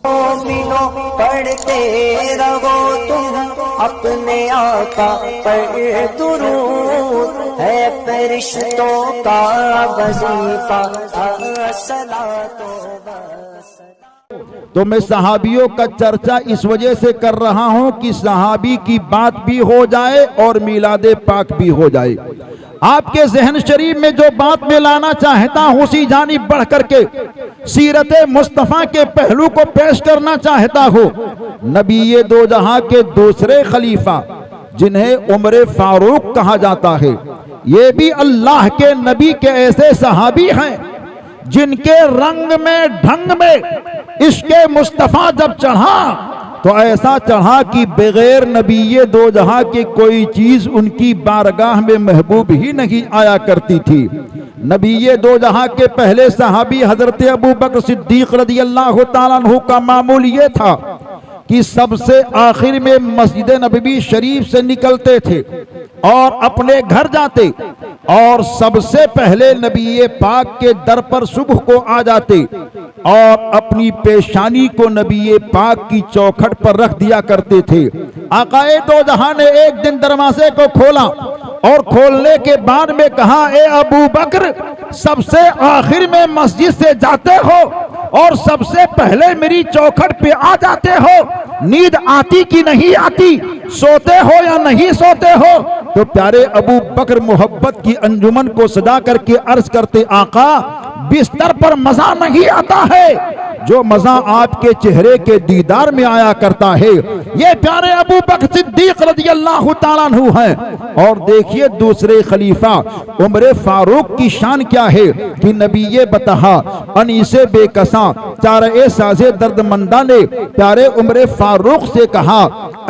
मोमिनो पढ़ते रहो तुम अपने आका पर दुरूद, है फरिश्तों का वजीफा अस्सलातो वस्सलाम। तो मैं सहाबियों का चर्चा इस वजह से कर रहा हूं कि सहाबी की बात भी हो जाए और मिलादे पाक भी हो जाए। आपके ज़हन शरीफ में जो बात में लाना चाहता हूं उसी जानिब बढ़ करके सीरत मुस्तफ़ा के पहलू को पेश करना चाहता हूं। नबी दो जहां के दूसरे खलीफा जिन्हें उम्र फारूक कहा जाता है, ये भी अल्लाह के नबी के ऐसे सहाबी हैं जिनके रंग में ढंग में इश्क़े मुस्तफ़ा जब चढ़ा तो ऐसा चढ़ा कि बगैर नबी दो जहां की कोई चीज उनकी बारगाह में महबूब ही नहीं आया करती थी। नबी दो जहां के पहले सहाबी हजरत अबू बकर सिद्दीक रज़ियल्लाहु ताला अन्हु का मामूल ये था कि सबसे आखिर में मस्जिद नबवी शरीफ से निकलते थे और अपने घर जाते और सबसे पहले नबी पाक के दर पर सुबह को आ जाते और अपनी पेशानी को नबी पाक की चौखट पर रख दिया करते थे। आकाए दो जहां ने एक दिन दरवाजे को खोला और खोलने के बाद में कहा, ए अबू बकर, सबसे आखिर में मस्जिद से जाते हो और सबसे पहले मेरी चौखट पे आ जाते हो, नींद आती कि नहीं आती, सोते हो या नहीं सोते हो? तो प्यारे अबू बकर मोहब्बत की अंजुमन को सदा करके अर्ज करते, आका बिस्तर पर मजा नहीं आता है जो मजा आपके चेहरे के दीदार में आया करता है। ये प्यारे अबू बकर सिद्दीक रज़ियल्लाहु ताला अन्हु हैं। और देखिए दूसरे खलीफा उम्र फारूक की शान क्या है कि नबी ये बता अनीसे बेकसा चारे साजे दर्दमंदा ने प्यारे उम्र फारूक से कहा,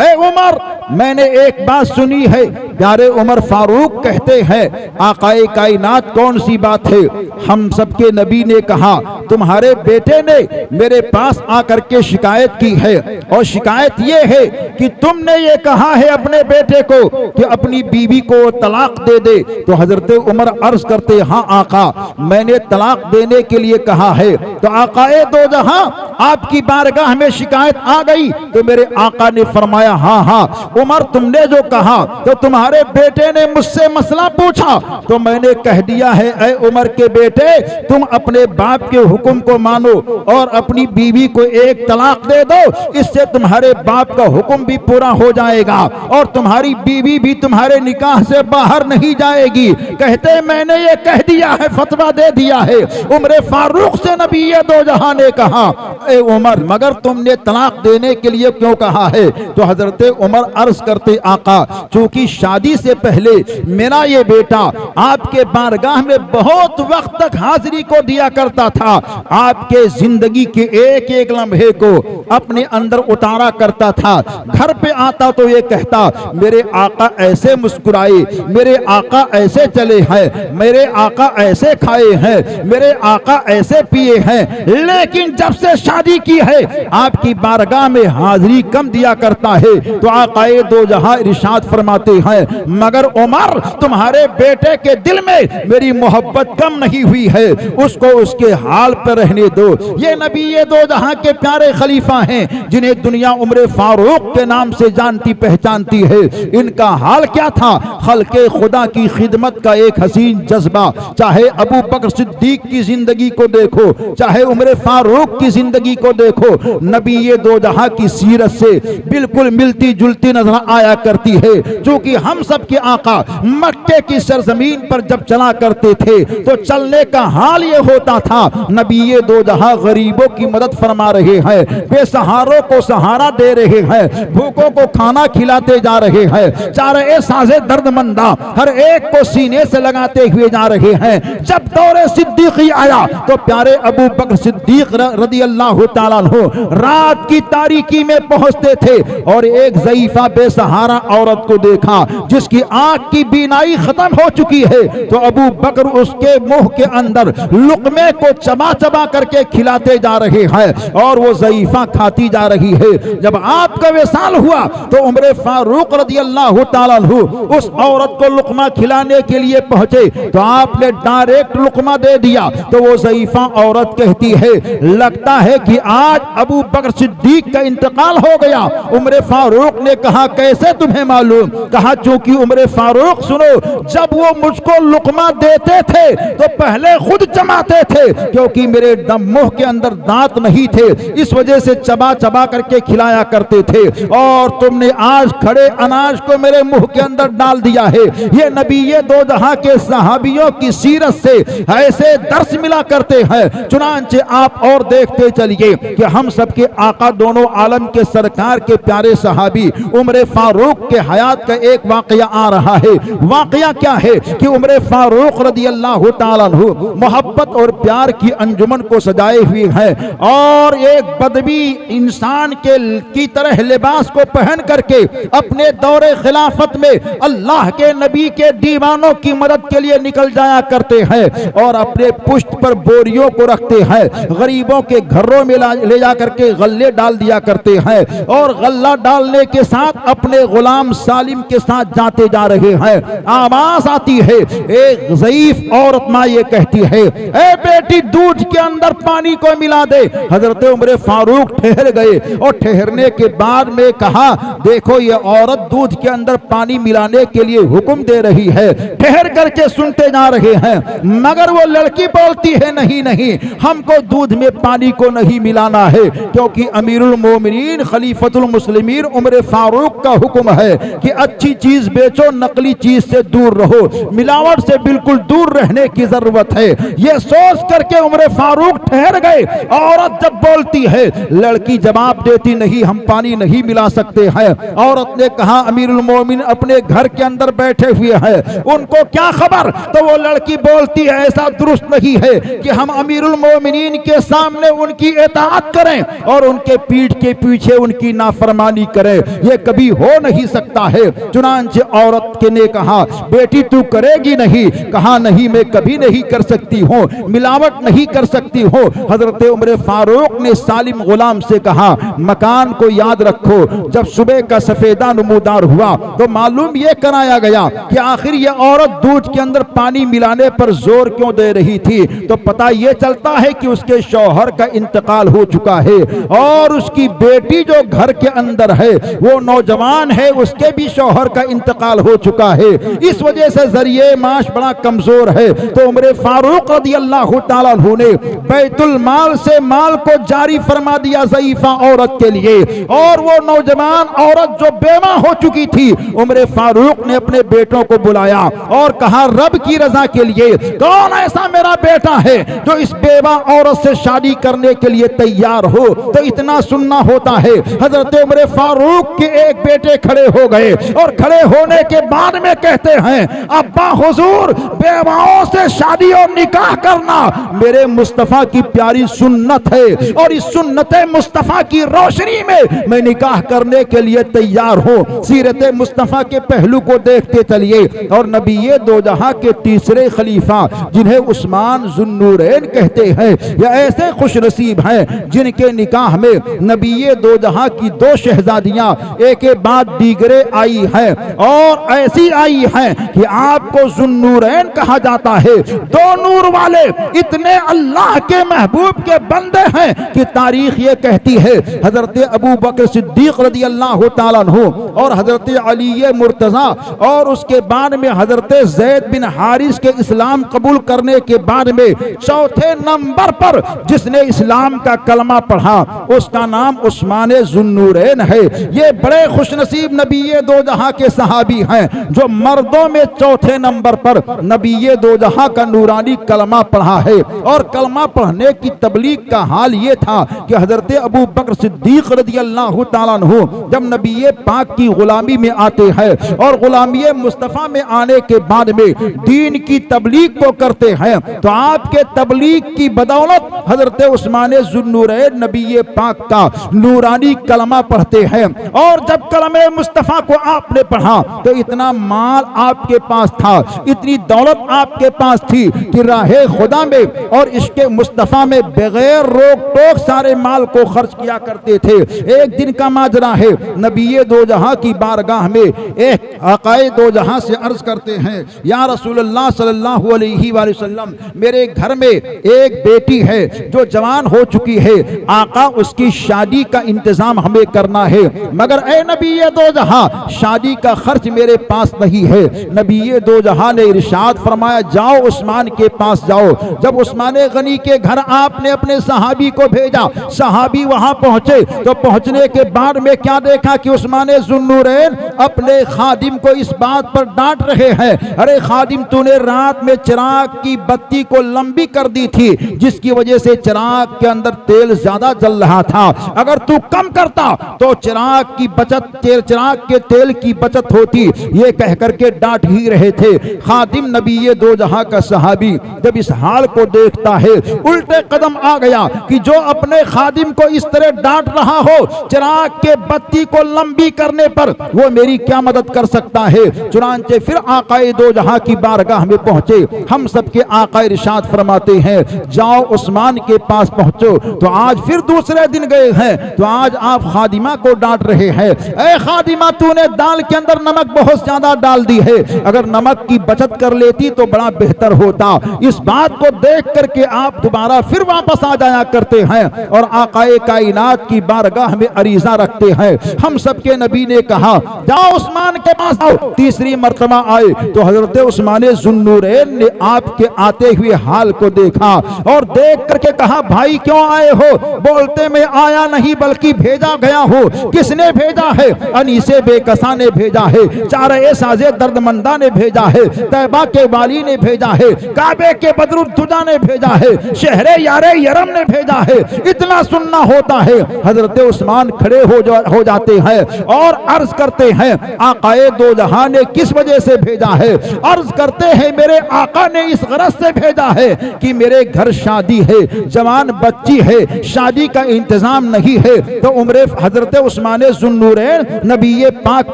ए उमर, मैंने एक बात सुनी है। प्यारे उमर फारूक कहते हैं, आकाए कायनात कौन सी बात है? हम सबके नबी ने कहा तुम्हारे बेटे ने मेरे पास आकर के शिकायत की है और शिकायत ये है कि तुमने ये कहा है अपने बेटे को कि अपनी बीवी को तलाक दे दे। तो हजरत उमर अर्ज करते, हाँ आका, मैंने तलाक देने के लिए कहा है। तो आकाए दो जहां आपकी बारगाह में शिकायत आ गई तो मेरे आका ने फरमाया, हाँ हाँ उमर, तुमने जो कहा तो तुम्हारे बेटे ने मुझसे मसला पूछा तो मैंने कह दिया है, ऐ उमर के बेटे, तुम अपने बाप के हुक्म को मानो और अपनी बीवी को एक तलाक दे दो, इससे तुम्हारे बाप का हुक्म भी पूरा हो जाएगा और तुम्हारी बीवी भी तुम्हारे निकाह से बाहर नहीं जाएगी। कहते मैंने ये कह दिया है, फतवा दे दिया है। उम्र फारूक से नबी ये दो जहां ने कहा, ए उमर, मगर तुमने तलाक देने के लिए क्यों कहा है? तो हजरत उमर अर्ज करते, आका, चूंकि शादी से पहले मेरा ये बेटा आपके बारगाह में बहुत वक्त तक हाजिरी को दिया करता था, आपके जिंदगी के एक एक लम्हे को अपने अंदर उतारा करता था। घर पे आता तो ये कहता, मेरे आका ऐसे मुस्कुराए, मेरे आका ऐसे चले हैं, मेरे आका ऐसे खाए हैं, मेरे आका ऐसे पिए हैं, लेकिन जब से शादी की है आपकी बारगाह में हाजिरी कम दिया करता है। तो आकाए दो जहां इरशाद फरमाते हैं, मगर उमर, तुम्हारे बेटे के दिल में मेरी मोहब्बत कम नहीं हुई है, उसको उसके हाल पर रहने दो। ये नबी ये दो जहां के प्यारे खलीफा हैं जिन्हें दुनिया उम्र फारूक के नाम से जानती पहचानती है। इनका हाल क्या था? खल्के खुदा की खिदमत का एक हसीन जज्बा। चाहे अबू बकर सिद्दीक की जिंदगी को देखो, चाहे उम्र फारूक की जिंदगी को देखो, नबी ये दो जहां की सीरत से बिल्कुल मिलती जुलती नजर आया करती है। क्योंकि हम सब के आका मक्के की सरजमीन पर जब चला करते थे तो चलने का हाल ये होता था, नबी ये दो जहां गरीबों की मदद फरमा रहे हैं, बेसहारों को सहारा दे रहे हैं, भूखों को खाना खिलाते जा रहे हैं, चारे साजे दर्दमंदा हर एक को सीने से लगाते हुए जा रहे हैं। जब दौरे सिद्दीकी आया तो प्यारे अबू बकर सिद्दीक रज़ियल्लाहु ताला अन्हु रात की तारीकी में पहुंचते थे और एक ज़ईफा बेसहारा औरत को देखा जिसकी आंख की बीनाई खत्म हो चुकी है। तो अबू बकर उसके मुंह के अंदर लुकमे को चबा चबा करके खिलाते जा रहे हैं और वो ज़ईफा खाती जा रही है। जब आपका विसाल हुआ तो उमर फारूक रज़ी अल्लाह ताला अन्हु उस औरत को लुकमा खिलाने के लिए पहुंचे तो आपने डायरेक्ट लुकमा दे दिया। तो वो ज़ईफा औरत कहती है, लगता है कि आज अबू बकर सिद्दीक का इंतकाल हो गया। उमर फारूक ने कहा, कैसे तुम्हें मालूम? कहा, चूंकि उमर फारूक सुनो, जब वो मुझको लुकमा देते थे तो पहले खुद चबाते थे, क्योंकि मेरे मुंह के अंदर दांत नहीं थे, इस वजह से चबा चबा करके खिलाया करते थे, और तुमने आज खड़े अनाज को मेरे मुंह के अंदर डाल दिया है। ये नबी दो जहां के सहाबियों की सीरत से ऐसे दर्श मिला करते हैं। चुनांचे आप और देखते चलिए कि हम सबके आका दोनों आलम के सरकार के प्यारे सहाबी उमर फारूक के हयात का एक वाकया आ रहा है। वाकया क्या है कि उमर फारूक रज़ी अल्लाह ताला अन्हु मोहब्बत और प्यार की अंजुमन को सजाए हुए हैं और एक बदवी इंसान की तरह लिबास को पहन करके अपने दौरे खिलाफत में अल्लाह के नबी के दीवानों की मदद के लिए निकल जाया करते हैं और अपने पुष्ट पर बोरियों को रखते हैं, गरीबों के घरों में ले जा करके गल्ले डाल दिया करते हैं और गल्ला डालने के साथ अपने गुलाम सालिम के साथ जाते जा रहे हैं। आवाज आती है, एक ज़ईफ औरत माँ ये कहती है, ए बेटी दूध के अंदर पानी को मिला दे। हजरत उमर फारूक ठहर गए और ठहरने के बाद में कहा, देखो ये औरत दूध के अंदर पानी मिलाने के लिए हुक्म दे रही है। ठहर करके सुनते जा रहे हैं, मगर वो लड़की बोलती है, नहीं नहीं, हमको दूध में पानी को नहीं मिलाना है, क्योंकि अमीरुल मोमिनीन खलीफतुल मुस्लिमीन उमर फारूक का हुक्म है कि अच्छी चीज बेचो, नकली चीज से दूर रहो, मिलावट से बिल्कुल दूर रहने की जरूरत है। ये सोच करके उमर फारूक ठहर गए। औरत जब बोलती है, लड़की जवाब देती, नहीं हम पानी नहीं मिला सकते हैं। औरत ने कहा, अमीरुल मोमिन अपने घर के अंदर बैठे हुए हैं, उनको क्या खबर? तो वो लड़की बोलती है, ऐसा दुरुस्त नहीं है कि हम अमीरुल मोमिनीन के सामने उनकी इताअत करें और उनके पीठ के पीछे उनकी नाफरमानी करें, ये कभी हो नहीं सकता है। चुनांचे औरत के ने कहा, बेटी तू करेगी नहीं? कहा, नहीं मैं कभी नहीं कर सकती हूँ, मिलावट नहीं कर सकती हूँ। हजरत उमर फारूक ने सालिम गुलाम से कहा, मकान को याद रखो, जब सुबह का सफेदा नमूदार हुआ तो मालूम यह कराया गया कि आखिर यह औरत दूध के अंदर पानी मिलाने पर जोर क्यों दे रही थी। तो पता यह चलता है कि उसके शौहर का इंतकाल हो चुका है और उसकी बेटी जो घर के अंदर है वो नौजवान है, उसके भी शौहर का इंतकाल हो चुका है। इस वजह से जरिए माश बड़ा कमजोर है। तो उमर फारूक रज़ी अल्लाह ताला अन्हु ने बैतुल माल से माल को जारी फरमा दिया ज़ईफा औरत के लिए, और वो नौजवान औरत जो बेवा हो चुकी थी, उमर फारूक ने अपने बेटों को बुलाया और कहा, रब की रजा के लिए कौन ऐसा मेरा बेटा है जो इस बेवा औरत से शादी करने के लिए तैयार हो? तो इतना सुनना होता है। हजरत उमर फारूक के एक बेटे खड़े हो गए और खड़े होने के बाद में कहते हैं, अब्बा हुजूर, बेवाओं से शादी और निकाह करना मेरे मुस्तफा की प्यारी सुन्नत है और इस सुन्नत मुस्तफा की रोशनी में मैं निकाह करने के लिए तैयार हूँ। सीरत मुस्तफा के पहलू को देखते चलिए। और नबी दो जहां के तीसरे खलीफा जिन्हें उस्मान जुन्नूरैन कहते हैं, या ऐसे खुशनसीब हैं जिनके निकाह में नबी दो जहां की दो शहजादियां एक के बाद दीगरे आई हैं और ऐसी आई हैं कि आपको जुन्नूरैन कहा जाता है। दो नूर वाले इतने अल्लाह के महबूब के बंदे हैं कि तारीख ये कहती है, हजरत अबू बकर सिद्दीक रज़ी अल्लाह ताला अन्हु और हजरत अली मुर्तजा और उसके बाद में हजरत ज़ैद बिन हारिस के इस्लाम कबूल करने के बाद में चौथे नंबर पर जिसने इस्लाम का कलमा पढ़ा उसका नाम उस्मान जुन्नूरैन है। ये बड़े खुशनसीब नबी दो जहां के सहाबी हैं जो मर्दों में चौथे नंबर पर नबी दो जहां का नूरानी कलमा पढ़ा है। और कलमा पढ़ने की तबलीग का हाल ये था कि हजरत अबू बकर सिद्दीक रज़ी अल्लाह ताला अन्हु जब नबी पाक की गुलामी में आते हैं और गुलामी मुस्तफ़ा में आने के बाद में दीन की तबलीग को करते हैं, तो आपके तबलीग की बदौलत हजरत उस्मान जुन्नूरैन नबी पाक का नूरानी कलमा पढ़ते हैं। और जब कलमे मुस्तफ़ा को आपने पढ़ा तो इतना माल आपके पास था, इतनी दौलत आपके पास थी कि राहे खुदा में और इसके मुस्तफ़ा में बगैर रोक टोक सारे माल को खर्च किया करते थे। एक दिन का माजरा है, नबी दो जहां की बारगाह में एक आकाए दो जहां से अर्ज करते हैं, या रसूलुल्लाह सल्लल्लाहु अलैहि वसल्लम, मेरे घर में एक बेटी है जो जवान हो चुकी है, आका उसकी शादी का इंतजाम हमें करना है, मगर ए नबी दो जहां शादी का खर्च मेरे पास नहीं है। नबी दो जहां ने इरशाद फरमाया, जाओ उस्मान के पास जाओ। जब उस्मान गनी के घर आपने अपने सहाबी को भेजा, सहाबी वहां पहुंचे तो पहुंचने के बाद में क्या देखा कि उस्मान ज़ुन्नूरैन अपने खादिम को इस बात पर डांट रहे हैं, अरे खादिम तूने रात में चिराग की बत्ती को लंबी कर दी थी, जिसकी वजह से चिराग के अंदर तेल ज्यादा जल रहा था, अगर तू कम करता तो चिराग की बचत, चिराग के तेल की बचत होती। ये कह करके डांट ही रहे थे। खादिम नबी दो जहां का सहाबी जब इस हाल को देखता है, उल्टे कदम आ गया कि जो अपने खादिम को इस तरह डांट रहा हो, चिराग के बत्ती को लंबी करने पर वो मेरी क्या मदद कर सकता है। चुनांचे फिर आकाए दो जहां की बारगाह में पहुंचे। हम सबके आका इरशाद फरमाते हैं, जाओ उस्मान के पास पहुंचो। तो आज फिर दूसरे दिन गए हैं तो आज आप खादिमा को डांट रहे हैं, ए खादिमा तूने दाल के अंदर नमक बहुत ज्यादा डाल दी है, अगर नमक की बचत कर लेती तो बड़ा बेहतर होता। इस बात को देख करके आप दोबारा फिर वापस आ जाया करते हैं और आकाए कायनात की बारगाह में अरीजा रखते हैं। हम सबके नबी ने कहा, जाओ उस्मान के पास आओ। तीसरी मर्तबा आए तो हजरत उस्मान ज़ुन्नूरैन ने आपके आते हुए हाल को देखा और देख करके कहा, भाई क्यों आए हो? बोलते मैं आया नहीं बल्कि भेजा गया हूँ। किसने भेजा है? अनीसे बेकसा ने भेजा है, चारे साजे दर्दमंदा ने भेजा है, तैबा के वाली ने भेजा है, काबे के बदरुद्दुजा ने भेजा है, शहरे यारे यरम ने भेजा है। इतना सुनना होता है, हजरत उस्मान खड़े हो जाते हैं और अर्ज करते हैं, आकाए दो जहां ने किस वजह से भेजा है? अर्ज करते हैं, मेरे आका ने इस गरज से भेजा है कि मेरे घर शादी है, जवान बच्ची है, शादी का इंतजाम नहीं है। तो उम्र हजरत उस्मान ज़ुन्नूरैन नबी पाक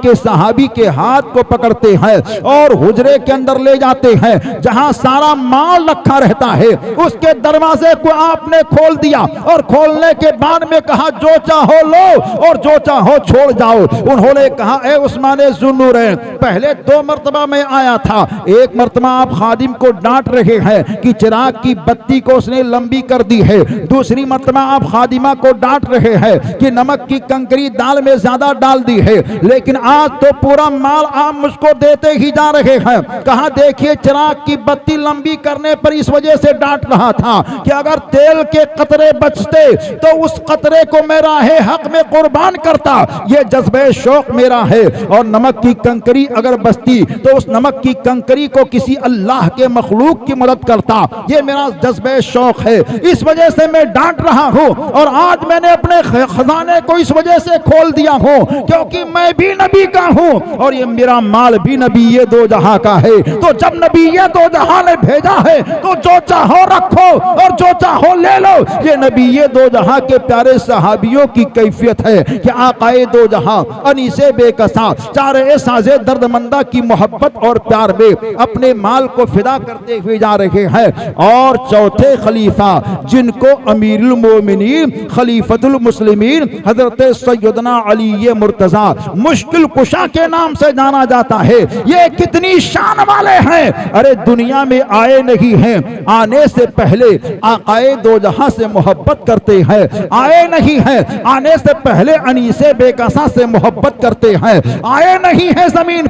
के सहाबी के हाथ को पकड़ते हैं और हुजरे के अंदर ले जाते हैं जहां सारा माल रखा रहता है। उसके दरवाजे को आपने खोल दिया और खोलने के बाद में कहा, जो चाहो लो और जो चाहो छोड़ जाओ। उन्होंने कहा, ए उस्मान ज़ुन्नूरैन, पहले दो मर्तबा में आया था, एक मर्तबा आप खादिम को डांट रहे हैं कि चिराग की बत्ती को उसने लंबी कर दी है, दूसरी मर्तबा आप खादिमा को डांट रहे हैं कि नमक की कंकरी दाल में ज्यादा डाल दी है, लेकिन आज तो पूरा माल आप मुझको देते ही जा रहे हैं। कहा, देखिए चिराग की बत्ती लंबी करने पर इस वजह से डांट रहा था कि अगर तेल के कतरे बचते तो उस कतरे को मैं राहे हक में कुर्बान करता, ये जज्बे शौक मेरा है। और नमक की कंकरी अगर बचती तो उस नमक की कंकरी को किसी अल्लाह के मखलूक की मदद करता, ये मेरा जज्बे शौक है, इस वजह से मैं डांट रहा हूं। और आज मैंने अपने खजाने को इस वजह से खोल दिया हूं क्योंकि मैं भी नबी का हूं और ये मेरा माल भी नबी ये दो जहां का है। तो जब नबी ये दो जहां ने भेजा है तो जो चाहो रखो और जो चाहो ले लो। ये नबी ये दो जहां के प्यारे सहाबियों की कैफियत है कि आकाए दो जहां अनीसे बेकसा चारे साजे दर्दमंदा की मोहब्बत और प्यार में अपने माल को फिदा करते हुए जा रहे हैं। और चौथे खलीफा जिनको अमीरुल मोमिनीन खलीफतुल मुस्लिमीन हजरत सैयदना अली मुर्तजा मुश्किल कुशा के नाम से जाना जाता है, ये कितनी शान वाले हैं। अरे दुनिया में आए नहीं हैं, आने से पहले आकाए दो जहां से मोहब्बत करते हैं, आए नहीं हैं, आने से पहले अनीसे बेकसा से मोहब्बत करते हैं, आए नहीं हैं जमीन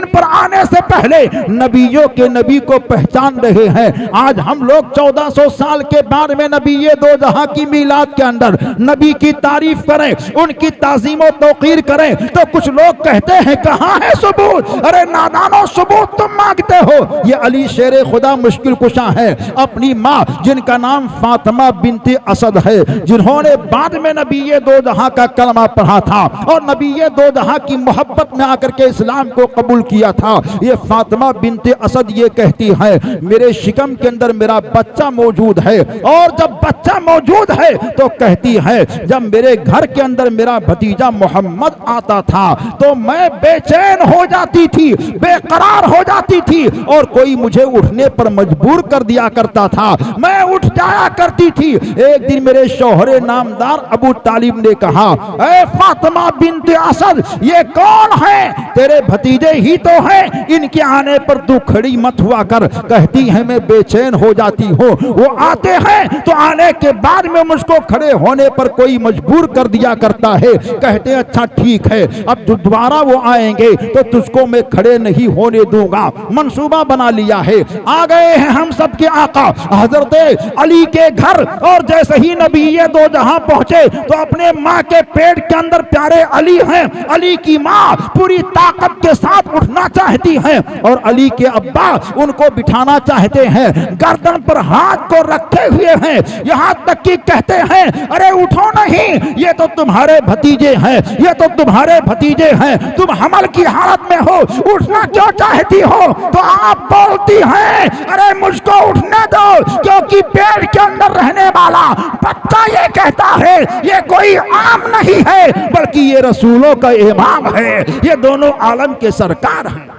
पर आने से पहले नबियों के नबी को पहचान रहे हैं। आज हम लोग 1400 साल के बाद में नबी ये दो जहां की मीलाद के अंदर नबी की तारीफ करें, उनकी ताज़ीम और तौकीर करें तो कुछ लोग कहते हैं कहां है सबूत? अरे नादानो, सबूत तुम मांगते हो। ये अली शेर खुदा मुश्किल कुशा है, अपनी माँ जिनका नाम फातिमा बिनते असद है, जिन्होंने बाद में नबी ये दो जहां का कलमा पढ़ा था और नबी ये दो जहां की मोहब्बत में आकर के इस्लाम को कबूल किया था। ये फातिमा बिनते असद ये कहती है, मेरे शिकम के अंदर मेरा बच्चा मौजूद है, और जब बच्चा मौजूद है तो कहती है जब मेरे घर के अंदर मेरा भतीजा मोहम्मद आता था तो मैं बेचैन हो जाती थी, बेकरार हो जाती थी और कोई मुझे उठने पर मजबूर कर दिया करता था, मैं उठ जाया करती थी। एक दिन मेरे शौहर शौहरे नामदार अबू तालिब ने कहा, ए फातिमा बिन्त असद, ये कौन है? तेरे भतीजे ही तो हैं, इनके आने पर तू खड़ी मत हुआ कर। कहती है मैं बेचैन हो जाती हूँ, वो आते हैं तो आने के बाद में मुझको खड़े होने पर कोई मजबूर कर दिया करता है। कहते अच्छा ठीक है, अब दोबारा वो आएंगे तो तुझको मैं खड़े नहीं होने दूंगा। मंसूबा बना लिया है, आ गए हैं हम सब के आका हजरत अली के घर। और जैसे ही नबी ये दो जहां पहुंचे तो अपने माँ के पेट के अंदर प्यारे अली हैं, अली की माँ पूरी ताकत के साथ उठना चाहती हैं और अली के अब्बा उनको बिठाना चाहते हैं, गर्दन पर हाथ को रखे हुए हैं, यहाँ तक कि कहते हैं अरे उठो नहीं, ये तो तुम्हारे भतीजे हैं, ये तो तुम्हारे भतीजे हैं, तुम हमल की हालत में हो, उठना क्यों चाहती हो? तो आप बोलती हैं अरे मुझको उठने दो, क्योंकि पेट के अंदर रहने वाला बच्चा ये कहता है ये कोई आम नहीं है बल्कि ये रसूलों का इमाम है, ये दोनों आलम के सरकार हैं।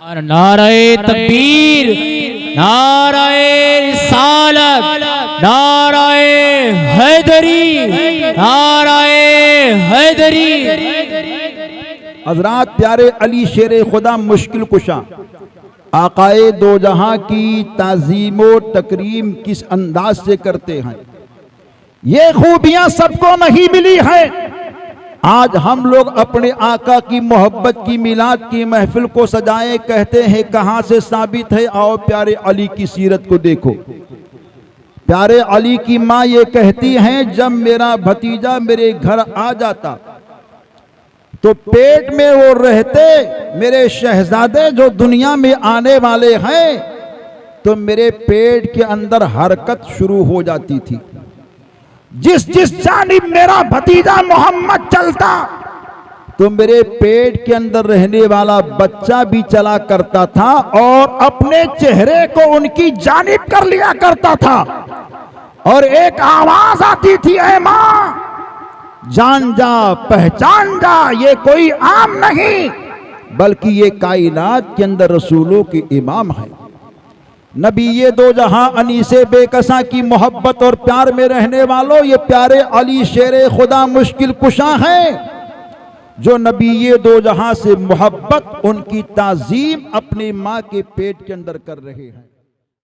और नाराए तकबीर, नाराए रिसालत, नाराए हैदरी, नाराए हैदरी। हजरात प्यारे अली शेर खुदा मुश्किल कुशा आकाए दो जहां की ताजीमो तकरीम किस अंदाज से करते हैं, ये खूबियां सबको नहीं मिली है। आज हम लोग अपने आका की मोहब्बत की मिलाद की महफिल को सजाए, कहते हैं कहां से साबित है? आओ प्यारे अली की सीरत को देखो। प्यारे अली की माँ ये कहती हैं जब मेरा भतीजा मेरे घर आ जाता तो पेट में वो रहते मेरे शहजादे जो दुनिया में आने वाले हैं, तो मेरे पेट के अंदर हरकत शुरू हो जाती थी। जिस जिस जानिब मेरा भतीजा मोहम्मद चलता तो मेरे पेट के अंदर रहने वाला बच्चा भी चला करता था और अपने चेहरे को उनकी जानिब कर लिया करता था। और एक आवाज आती थी, ऐ माँ जान जा पहचान जा, ये कोई आम नहीं बल्कि ये कायनात के अंदर रसूलों के इमाम है। नबी ये दो जहां अनीसे बेकसा की मोहब्बत और प्यार में रहने वालों, ये प्यारे अली शेरे खुदा मुश्किल कुशा हैं जो नबी ये दो जहां से मोहब्बत उनकी ताजीम अपनी माँ के पेट के अंदर कर रहे हैं।